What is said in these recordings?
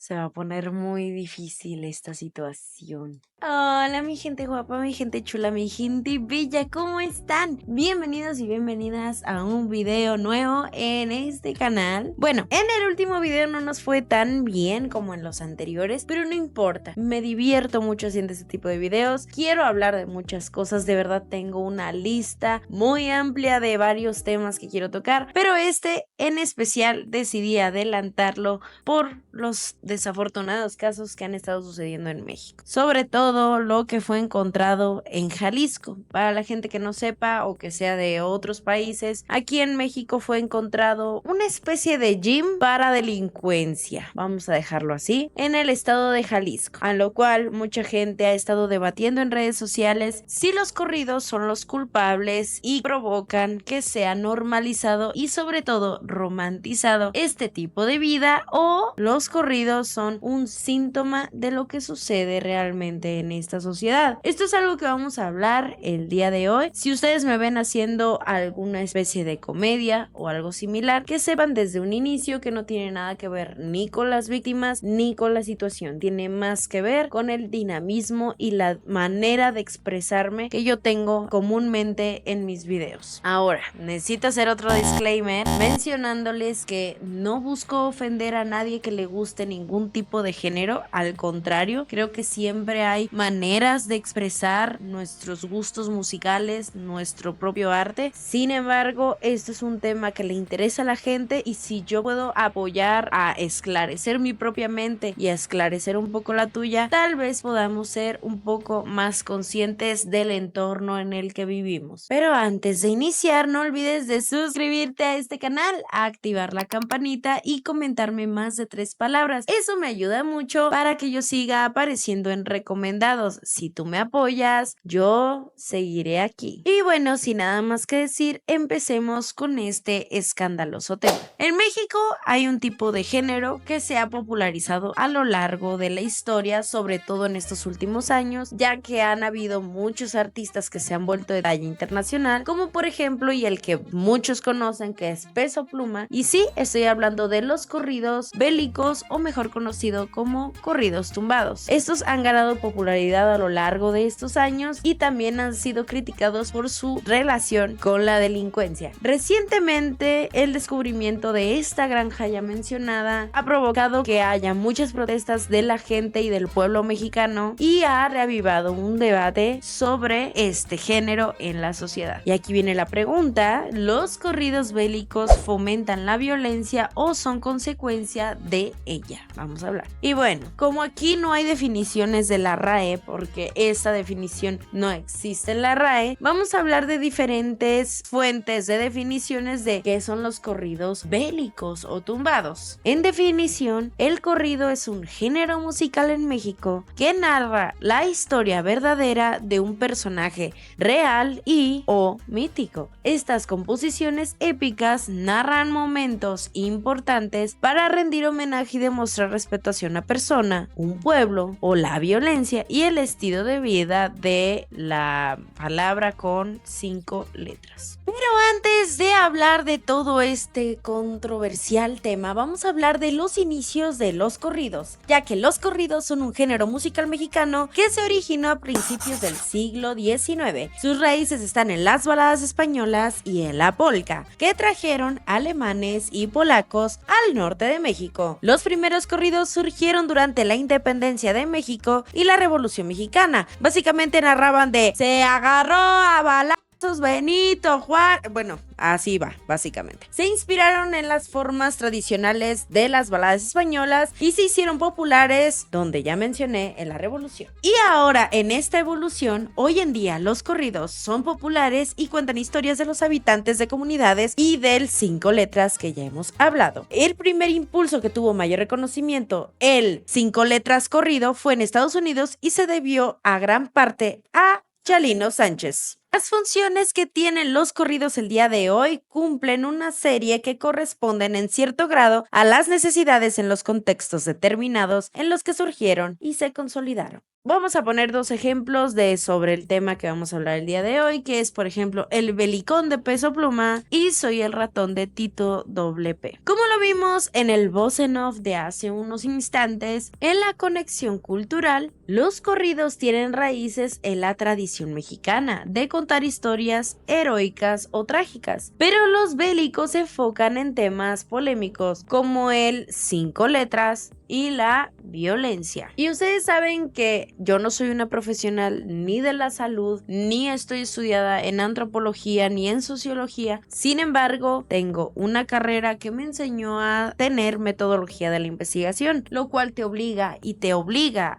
Se va a poner muy difícil esta situación. Hola, mi gente guapa, mi gente chula, mi gente bella, ¿cómo están? Bienvenidos y bienvenidas a un video nuevo en este canal. Bueno, en el último video no nos fue tan bien como en los anteriores, pero no importa. Me divierto mucho haciendo este tipo de videos. Quiero hablar de muchas cosas, de verdad tengo una lista muy amplia de varios temas que quiero tocar, pero este en especial decidí adelantarlo por los desafortunados casos que han estado sucediendo en México. Sobre todo lo que fue encontrado en Jalisco. Para la gente que no sepa o que sea de otros países, aquí en México fue encontrado una especie de gym para delincuencia, vamos a dejarlo así, en el estado de Jalisco, a lo cual mucha gente ha estado debatiendo en redes sociales si los corridos son los culpables y provocan que sea normalizado y sobre todo romantizado este tipo de vida, o los corridos son un síntoma de lo que sucede realmente en esta sociedad. Esto es algo que vamos a hablar el día de hoy. Si ustedes me ven haciendo alguna especie de comedia o algo similar, que sepan desde un inicio que no tiene nada que ver ni con las víctimas ni con la situación, tiene más que ver con el dinamismo y la manera de expresarme que yo tengo comúnmente en mis videos. Ahora, necesito hacer otro disclaimer mencionándoles que no busco ofender a nadie que le guste ningún tipo de género, al contrario, creo que siempre hay maneras de expresar nuestros gustos musicales, nuestro propio arte. Sin embargo, esto es un tema que le interesa a la gente, y si yo puedo apoyar a esclarecer mi propia mente y a esclarecer un poco la tuya, tal vez podamos ser un poco más conscientes del entorno en el que vivimos. Pero antes de iniciar, no olvides de suscribirte a este canal, activar la campanita y comentarme más de 3 palabras. Eso me ayuda mucho para que yo siga apareciendo en recomendados. Si tú me apoyas, yo seguiré aquí. Y bueno, sin nada más que decir, empecemos con este escandaloso tema. En México hay un tipo de género que se ha popularizado a lo largo de la historia, sobre todo en estos últimos años, ya que han habido muchos artistas que se han vuelto de talla internacional, como por ejemplo, y el que muchos conocen, que es Peso Pluma. Y sí, estoy hablando de los corridos bélicos, o mejor conocido como corridos tumbados. Estos han ganado popularidad a lo largo de estos años y también han sido criticados por su relación con la delincuencia. Recientemente, el descubrimiento de esta granja ya mencionada ha provocado que haya muchas protestas de la gente y del pueblo mexicano, y ha reavivado un debate sobre este género en la sociedad. Y aquí viene la pregunta: ¿los corridos bélicos fomentan la violencia o son consecuencia de ella? Vamos a hablar. Y bueno, como aquí no hay definiciones de la RAE, porque esta definición no existe en la RAE, vamos a hablar de diferentes fuentes de definiciones de qué son los corridos bélicos o tumbados. En definición, el corrido es un género musical en México que narra la historia verdadera de un personaje real y o mítico. Estas composiciones épicas narran momentos importantes para rendir homenaje y demostrar respeto hacia una persona, un pueblo o la violencia y el estilo de vida de la palabra con 5 letras. Pero antes de hablar de todo este controversial tema, vamos a hablar de los inicios de los corridos, ya que los corridos son un género musical mexicano que se originó a principios del siglo XIX. Sus raíces están en las baladas españolas y en la polka, que trajeron alemanes y polacos al norte de México. Los primeros corridos surgieron durante la independencia de México y la Revolución Mexicana. Básicamente narraban de "se agarró a balazos Benito Juárez", bueno, así va, básicamente. Se inspiraron en las formas tradicionales de las baladas españolas y se hicieron populares, donde ya mencioné, en la Revolución. Y ahora, en esta evolución, hoy en día los corridos son populares y cuentan historias de los habitantes de comunidades y del 5 letras que ya hemos hablado. El primer impulso que tuvo mayor reconocimiento, el 5 letras corrido, fue en Estados Unidos y se debió a gran parte a Chalino Sánchez. Las funciones que tienen los corridos el día de hoy cumplen una serie que corresponden en cierto grado a las necesidades en los contextos determinados en los que surgieron y se consolidaron. Vamos a poner 2 ejemplos sobre el tema que vamos a hablar el día de hoy, que es, por ejemplo, El Belicón de Peso Pluma y Soy el ratón de Tito WP. Como lo vimos en el voz en off de hace unos instantes, en la conexión cultural, los corridos tienen raíces en la tradición mexicana de contar historias heroicas o trágicas, pero los bélicos se enfocan en temas polémicos como el 5 letras y la violencia. Y ustedes saben que yo no soy una profesional ni de la salud, ni estoy estudiada en antropología ni en sociología. Sin embargo, tengo una carrera que me enseñó a tener metodología de la investigación, lo cual te obliga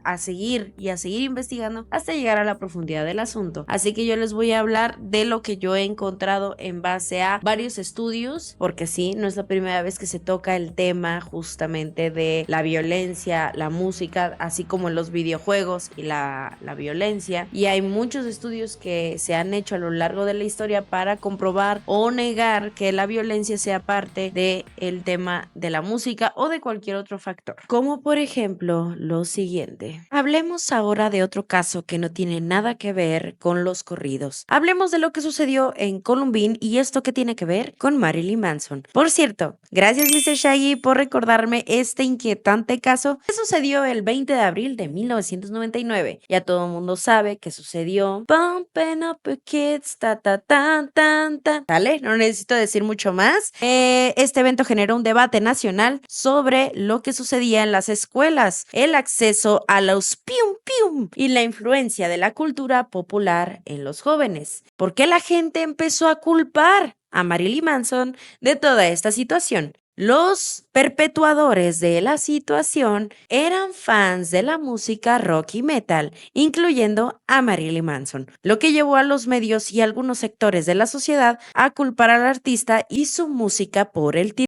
a seguir investigando hasta llegar a la profundidad del asunto. Así que yo les voy a hablar de lo que yo he encontrado en base a varios estudios, porque sí, no es la primera vez que se toca el tema justamente de la violencia, la música, así como en los videojuegos y la violencia. Y hay muchos estudios que se han hecho a lo largo de la historia para comprobar o negar que la violencia sea parte del tema de la música o de cualquier otro factor. Como por ejemplo lo siguiente. Hablemos ahora de otro caso que no tiene nada que ver con los corridos. Hablemos de lo que sucedió en Columbine y esto que tiene que ver con Marilyn Manson. Por cierto, gracias Mr. Shaggy por recordarme este inquietante caso que sucedió el 20 de abril de 1999. Ya todo el mundo sabe que sucedió Bumping Up the Kids, ¿Vale? No necesito decir mucho más. Este evento generó un debate nacional sobre lo que sucedía en las escuelas, el acceso a los pium pium y la influencia de la cultura popular en los jóvenes. ¿Por qué la gente empezó a culpar a Marilyn Manson de toda esta situación? Los perpetuadores de la situación eran fans de la música rock y metal, incluyendo a Marilyn Manson, lo que llevó a los medios y algunos sectores de la sociedad a culpar al artista y su música por el tiroteo.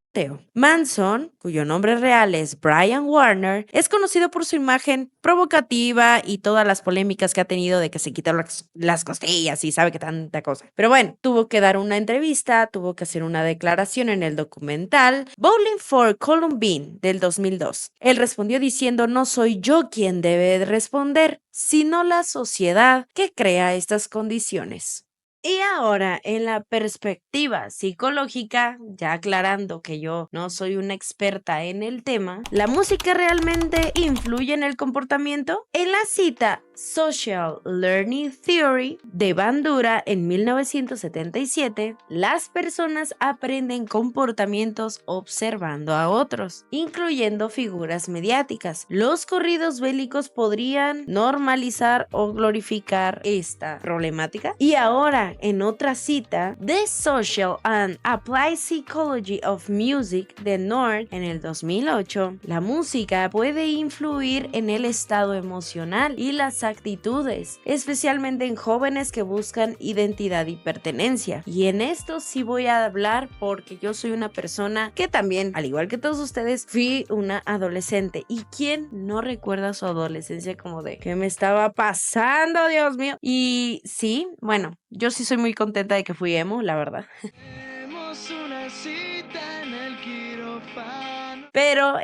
Manson, cuyo nombre real es Brian Warner, es conocido por su imagen provocativa y todas las polémicas que ha tenido de que se quitó las costillas y sabe que tanta cosa. Pero bueno, tuvo que dar una entrevista, tuvo que hacer una declaración en el documental Bowling for Columbine del 2002. Él respondió diciendo: no soy yo quien debe responder, sino la sociedad que crea estas condiciones. Y ahora, en la perspectiva psicológica, ya aclarando que yo no soy una experta en el tema, ¿la música realmente influye en el comportamiento? En la cita Social Learning Theory de Bandura en 1977, las personas aprenden comportamientos observando a otros, incluyendo figuras mediáticas. Los corridos bélicos podrían normalizar o glorificar esta problemática. Y ahora, en otra cita, The Social and Applied Psychology of Music de North en el 2008, la música puede influir en el estado emocional y las actitudes, especialmente en jóvenes que buscan identidad y pertenencia. Y en esto sí voy a hablar porque yo soy una persona que también, al igual que todos ustedes, fui una adolescente. ¿Y quién no recuerda su adolescencia como de qué me estaba pasando, Dios mío? Y sí, bueno, yo sí soy muy contenta de que fui emo, la verdad. Tenemos una cita en el quirófano. Pero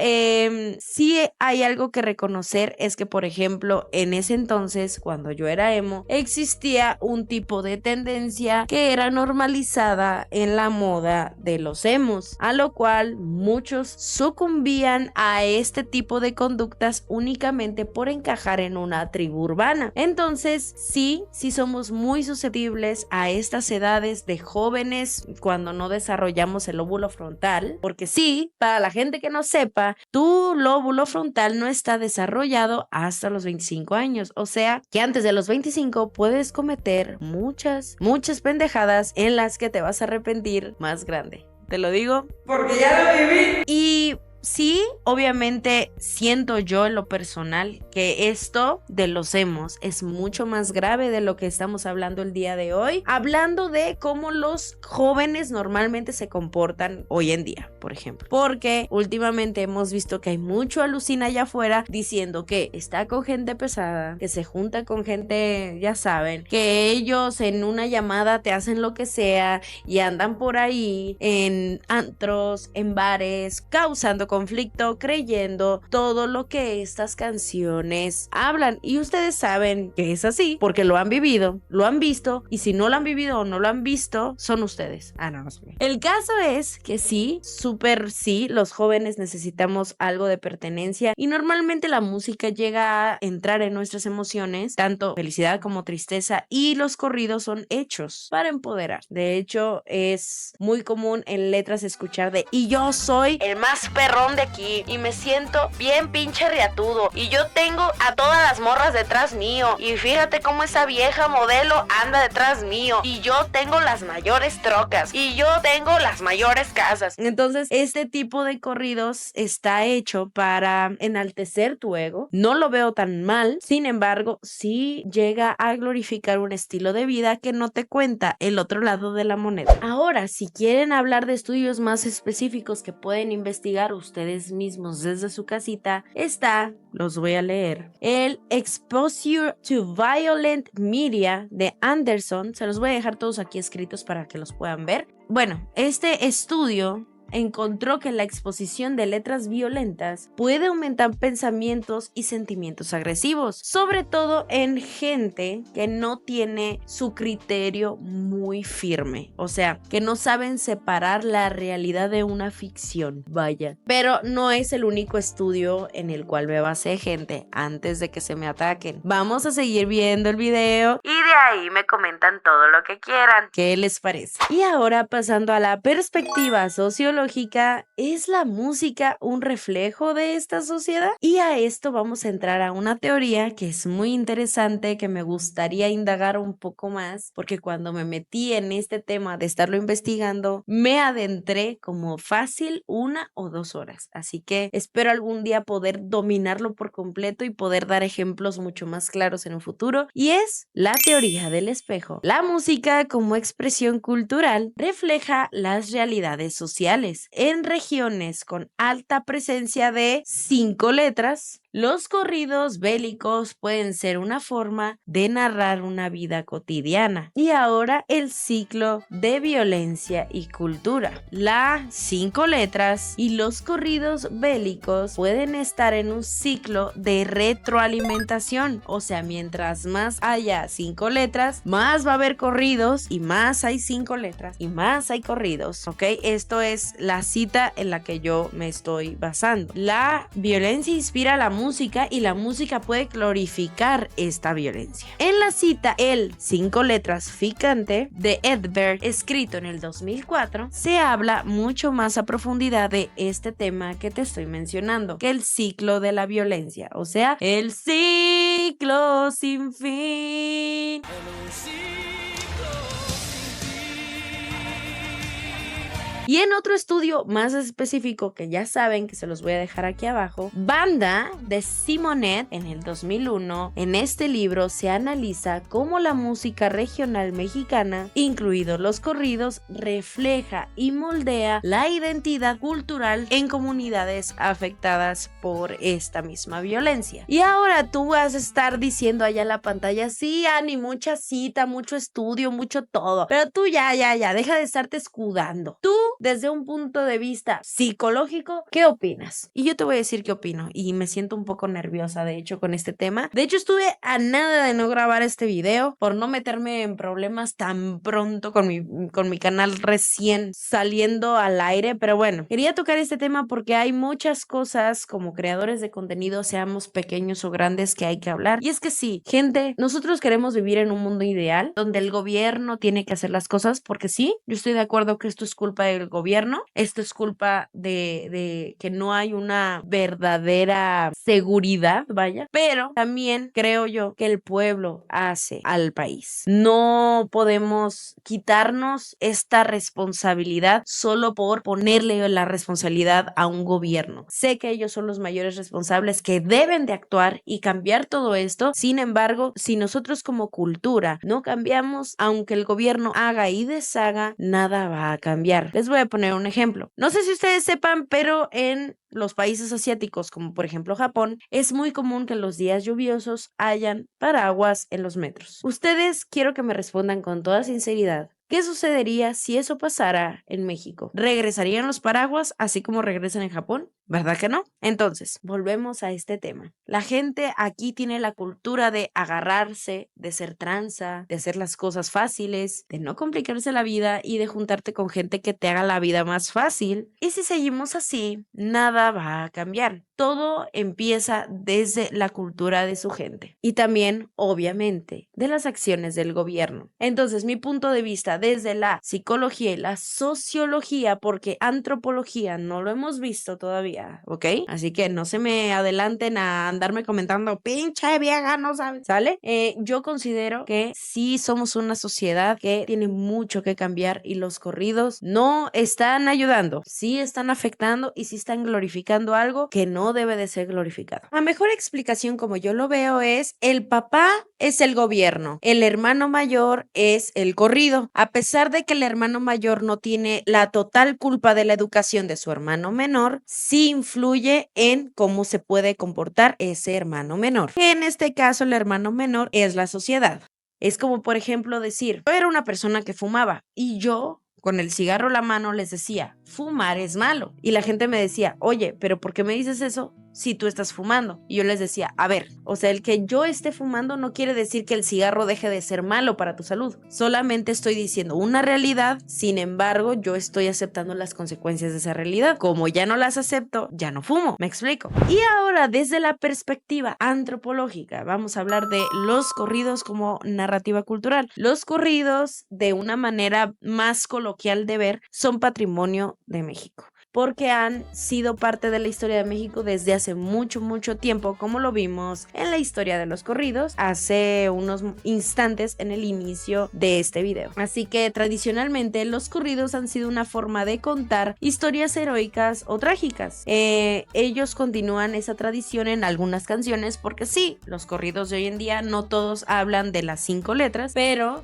sí hay algo que reconocer, es que por ejemplo en ese entonces cuando yo era emo existía un tipo de tendencia que era normalizada en la moda de los emos, a lo cual muchos sucumbían a este tipo de conductas únicamente por encajar en una tribu urbana. Entonces sí somos muy susceptibles a estas edades de jóvenes cuando no desarrollamos el lóbulo frontal, porque sí, para la gente que no sepa, tu lóbulo frontal no está desarrollado hasta los 25 años, o sea que antes de los 25 puedes cometer muchas pendejadas en las que te vas a arrepentir más grande. Te lo digo porque ya lo viví. Y sí, obviamente siento yo en lo personal que esto de los emos es mucho más grave de lo que estamos hablando el día de hoy, hablando de cómo los jóvenes normalmente se comportan hoy en día, por ejemplo, porque últimamente hemos visto que hay mucho alucina allá afuera diciendo que está con gente pesada, que se junta con gente, ya saben, que ellos en una llamada te hacen lo que sea y andan por ahí en antros, en bares, causando conflicto creyendo todo lo que estas canciones hablan. Y ustedes saben que es así porque lo han vivido, lo han visto, y si no lo han vivido o no lo han visto, son ustedes. No sé. El caso es que sí, súper sí, los jóvenes necesitamos algo de pertenencia y normalmente la música llega a entrar en nuestras emociones, tanto felicidad como tristeza, y los corridos son hechos para empoderar. De hecho, es muy común en letras escuchar de "y yo soy el más perrón de aquí y me siento bien pinche riatudo y yo tengo a todas las morras detrás mío y fíjate cómo esa vieja modelo anda detrás mío y yo tengo las mayores trocas y yo tengo las mayores casas". Entonces, este tipo de corridos está hecho para enaltecer tu ego. No lo veo tan mal, sin embargo, sí llega a glorificar un estilo de vida que no te cuenta el otro lado de la moneda. Ahora, si quieren hablar de estudios más específicos que pueden investigar ustedes mismos desde su casita, los voy a leer, el Exposure to Violent Media de Anderson. Se los voy a dejar todos aquí escritos para que los puedan ver. Bueno, este estudio encontró que la exposición de letras violentas puede aumentar pensamientos y sentimientos agresivos, sobre todo en gente que no tiene su criterio muy firme, o sea, que no saben separar la realidad de una ficción, vaya. Pero no es el único estudio en el cual me basé, gente, antes de que se me ataquen. Vamos a seguir viendo el video y de ahí me comentan todo lo que quieran. ¿Qué les parece? Y ahora, pasando a la perspectiva sociológica, ¿es la música un reflejo de esta sociedad? Y a esto vamos a entrar a una teoría que es muy interesante, que me gustaría indagar un poco más, porque cuando me metí en este tema de estarlo investigando, me adentré como fácil 1 o 2 horas. Así que espero algún día poder dominarlo por completo y poder dar ejemplos mucho más claros en un futuro. Y es la teoría del espejo. La música como expresión cultural refleja las realidades sociales. En regiones con alta presencia de 5 letras, los corridos bélicos pueden ser una forma de narrar una vida cotidiana. Y ahora el ciclo de violencia y cultura. Las 5 letras y los corridos bélicos pueden estar en un ciclo de retroalimentación. O sea, mientras más haya 5 letras, más va a haber corridos, y más hay 5 letras y más hay corridos, ¿ok? Esto es la cita en la que yo me estoy basando. La violencia inspira la música y la música puede glorificar esta violencia. En la cita El 5 letras ficante de Edberg, escrito en el 2004, se habla mucho más a profundidad de este tema que te estoy mencionando, que el ciclo de la violencia, o sea, el ciclo sin fin. Y en otro estudio más específico, que ya saben que se los voy a dejar aquí abajo, Banda de Simonet en el 2001, en este libro se analiza cómo la música regional mexicana, incluidos los corridos, refleja y moldea la identidad cultural en comunidades afectadas por esta misma violencia. Y ahora tú vas a estar diciendo allá en la pantalla, sí, Ani, mucha cita, mucho estudio, mucho todo, pero tú ya, deja de estarte escudando. Tú, desde un punto de vista psicológico, ¿qué opinas? Y yo te voy a decir qué opino, y me siento un poco nerviosa, de hecho, con este tema. De hecho, estuve a nada de no grabar este video por no meterme en problemas tan pronto con mi canal recién saliendo al aire, pero bueno, quería tocar este tema porque hay muchas cosas como creadores de contenido, seamos pequeños o grandes, que hay que hablar. Y es que sí, gente, nosotros queremos vivir en un mundo ideal donde el gobierno tiene que hacer las cosas, porque sí, yo estoy de acuerdo que esto es culpa del gobierno, esto es culpa de que no hay una verdadera seguridad, vaya, pero también creo yo que el pueblo hace al país. No podemos quitarnos esta responsabilidad solo por ponerle la responsabilidad a un gobierno. Sé que ellos son los mayores responsables que deben de actuar y cambiar todo esto. Sin embargo, si nosotros como cultura no cambiamos, aunque el gobierno haga y deshaga, nada va a cambiar. Les voy a poner un ejemplo. No sé si ustedes sepan, pero en los países asiáticos, como por ejemplo Japón, es muy común que en los días lluviosos hayan paraguas en los metros. Ustedes, quiero que me respondan con toda sinceridad, ¿qué sucedería si eso pasara en México? ¿Regresarían los paraguas así como regresan en Japón? ¿Verdad que no? Entonces, volvemos a este tema. La gente aquí tiene la cultura de agarrarse, de ser tranza, de hacer las cosas fáciles, de no complicarse la vida y de juntarte con gente que te haga la vida más fácil. Y si seguimos así, nada va a cambiar. Todo empieza desde la cultura de su gente y también, obviamente, de las acciones del gobierno. Entonces, mi punto de vista desde la psicología y la sociología, porque antropología no lo hemos visto todavía, ¿ok? Así que no se me adelanten a andarme comentando, pinche vieja, no sabes, ¿sale? Yo considero que sí somos una sociedad que tiene mucho que cambiar y los corridos no están ayudando, sí están afectando y sí están glorificando algo que no debe de ser glorificado. La mejor explicación, como yo lo veo, es el papá es el gobierno, el hermano mayor es el corrido. A pesar de que el hermano mayor no tiene la total culpa de la educación de su hermano menor, sí influye en cómo se puede comportar ese hermano menor. En este caso, el hermano menor es la sociedad. Es como, por ejemplo, decir, yo era una persona que fumaba y yo con el cigarro en la mano les decía, fumar es malo. Y la gente me decía, oye, ¿pero por qué me dices eso si tú estás fumando? Y yo les decía, a ver, o sea, el que yo esté fumando no quiere decir que el cigarro deje de ser malo para tu salud. Solamente estoy diciendo una realidad, sin embargo, yo estoy aceptando las consecuencias de esa realidad. Como ya no las acepto, ya no fumo. ¿Me explico? Y ahora, desde la perspectiva antropológica, vamos a hablar de los corridos como narrativa cultural. Los corridos, de una manera más coloquial de ver, son patrimonio de México, porque han sido parte de la historia de México desde hace mucho tiempo, como lo vimos en la historia de los corridos hace unos instantes en el inicio de este video. Así que tradicionalmente los corridos han sido una forma de contar historias heroicas o trágicas. Ellos continúan esa tradición en algunas canciones porque sí, los corridos de hoy en día no todos hablan de las 5 letras, pero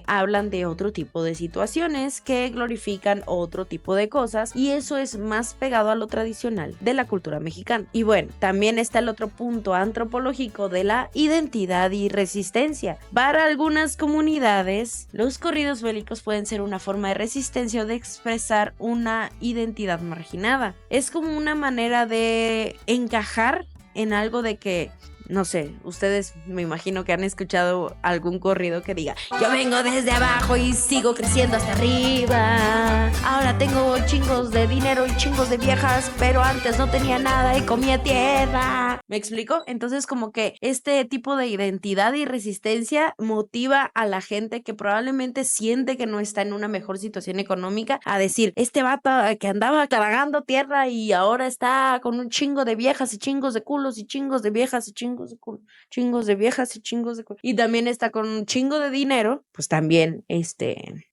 hablan de otro tipo de situaciones que glorifican otro tipo de cosas y eso es más pegado a lo tradicional de la cultura mexicana. Y bueno, también está el otro punto antropológico de la identidad y resistencia. Para algunas comunidades, los corridos bélicos pueden ser una forma de resistencia o de expresar una identidad marginada. Es como una manera de encajar en algo de que, no sé, ustedes me imagino que han escuchado algún corrido que diga, yo vengo desde abajo y sigo creciendo hasta arriba, ahora tengo chingos de dinero y chingos de viejas, pero antes no tenía nada y comía tierra. ¿Me explico? Entonces como que este tipo de identidad y resistencia motiva a la gente que probablemente siente que no está en una mejor situación económica a decir, este vato que andaba tragando tierra y ahora está con un chingo de viejas y chingos de culos y chingos de viejas y chingos de culo, chingos de viejas y chingos de culo, y también está con un chingo de dinero, pues también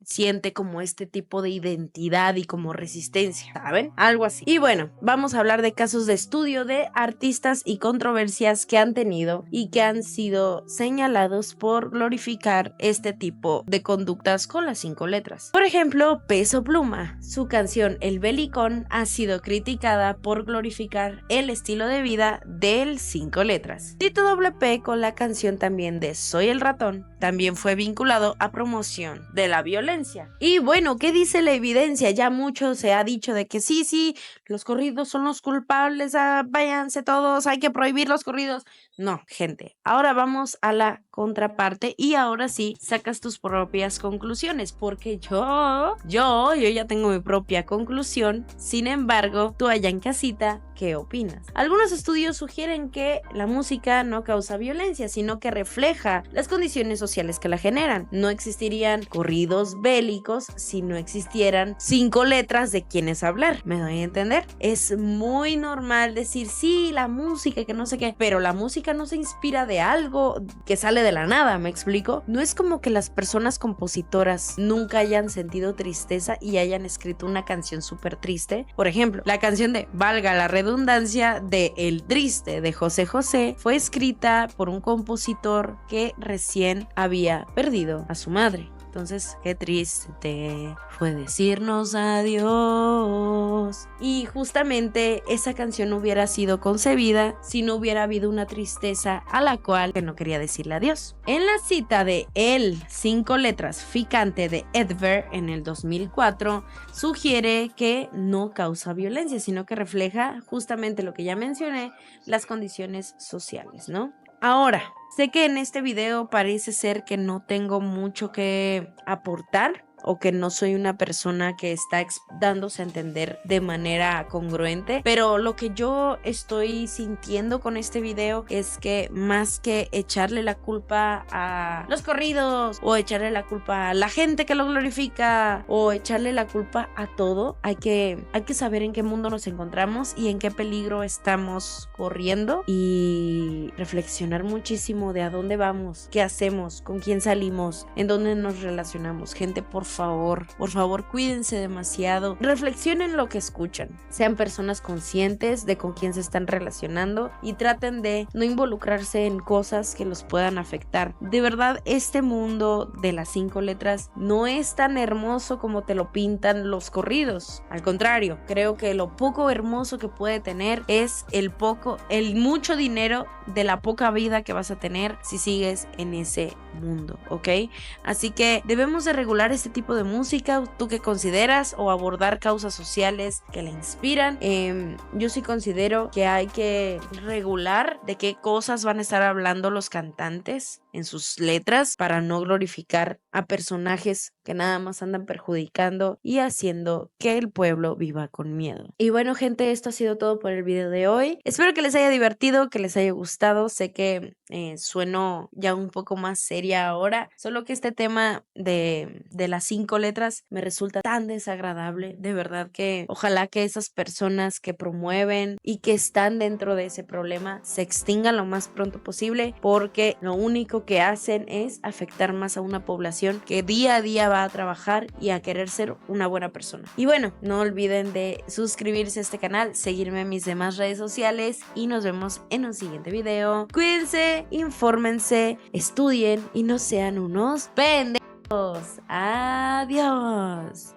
siente como este tipo de identidad y como resistencia, ¿saben? Algo así. Y bueno, vamos a hablar de casos de estudio de artistas y controversias que han tenido y que han sido señalados por glorificar este tipo de conductas con las 5 letras. Por ejemplo, Peso Pluma, su canción El Belicón ha sido criticada por glorificar el estilo de vida del 5 letras. Tito WP, con la canción también de Soy el Ratón, también fue vinculado a promoción de la violencia. Y bueno, ¿qué dice la evidencia? Ya mucho se ha dicho de que sí, los corridos son los culpables, váyanse todos, hay que prohibir los corridos. No, gente, ahora vamos a la contraparte y ahora sí sacas tus propias conclusiones, porque yo ya tengo mi propia conclusión. Sin embargo, tú allá en casita, ¿qué opinas? Algunos estudios sugieren que la música no causa violencia, sino que refleja las condiciones sociales que la generan. No existirían corridos bélicos si no existieran 5 letras de quienes hablar. ¿Me doy a entender? Es muy normal decir, sí, la música, que no sé qué, pero la música no se inspira de algo que sale de la nada, ¿me explico? No es como que las personas compositoras nunca hayan sentido tristeza y hayan escrito una canción súper triste. Por ejemplo, la canción de Valga la redundancia de El Triste de José José fue escrita por un compositor que recién había perdido a su madre. Entonces, qué triste fue decirnos adiós. Y justamente esa canción no hubiera sido concebida si no hubiera habido una tristeza a la cual no quería decirle adiós. En la cita de El 5 letras ficante de Edver en el 2004, sugiere que no causa violencia, sino que refleja justamente lo que ya mencioné, las condiciones sociales, ¿no? Ahora, sé que en este video parece ser que no tengo mucho que aportar o que no soy una persona que está dándose a entender de manera congruente, pero lo que yo estoy sintiendo con este video es que más que echarle la culpa a los corridos o echarle la culpa a la gente que lo glorifica o echarle la culpa a todo, hay que saber en qué mundo nos encontramos y en qué peligro estamos corriendo y reflexionar muchísimo de a dónde vamos, qué hacemos, con quién salimos, en dónde nos relacionamos. Gente, por favor, cuídense demasiado. Reflexionen lo que escuchan. Sean personas conscientes de con quién se están relacionando y traten de no involucrarse en cosas que los puedan afectar. De verdad, este mundo de las 5 letras no es tan hermoso como te lo pintan los corridos. Al contrario, creo que lo poco hermoso que puede tener es el mucho dinero de la poca vida que vas a tener si sigues en ese mundo, ¿ok? Así que debemos de regular este tipo de música. ¿Tú qué consideras? O abordar causas sociales que le inspiran. Yo sí considero que hay que regular de qué cosas van a estar hablando los cantantes en sus letras para no glorificar a personajes que nada más andan perjudicando y haciendo que el pueblo viva con miedo. Y bueno, gente, esto ha sido todo por el video de hoy. Espero que les haya divertido, que les haya gustado. Sé que sueno ya un poco más seria ahora, solo que este tema de las 5 letras me resulta tan desagradable. De verdad que ojalá que esas personas que promueven y que están dentro de ese problema se extingan lo más pronto posible, porque lo único que hacen es afectar más a una población que día a día va a trabajar y a querer ser una buena persona. Y bueno, no olviden de suscribirse a este canal, seguirme en mis demás redes sociales y nos vemos en un siguiente video. Cuídense, infórmense, estudien y no sean unos pendejos. Adiós.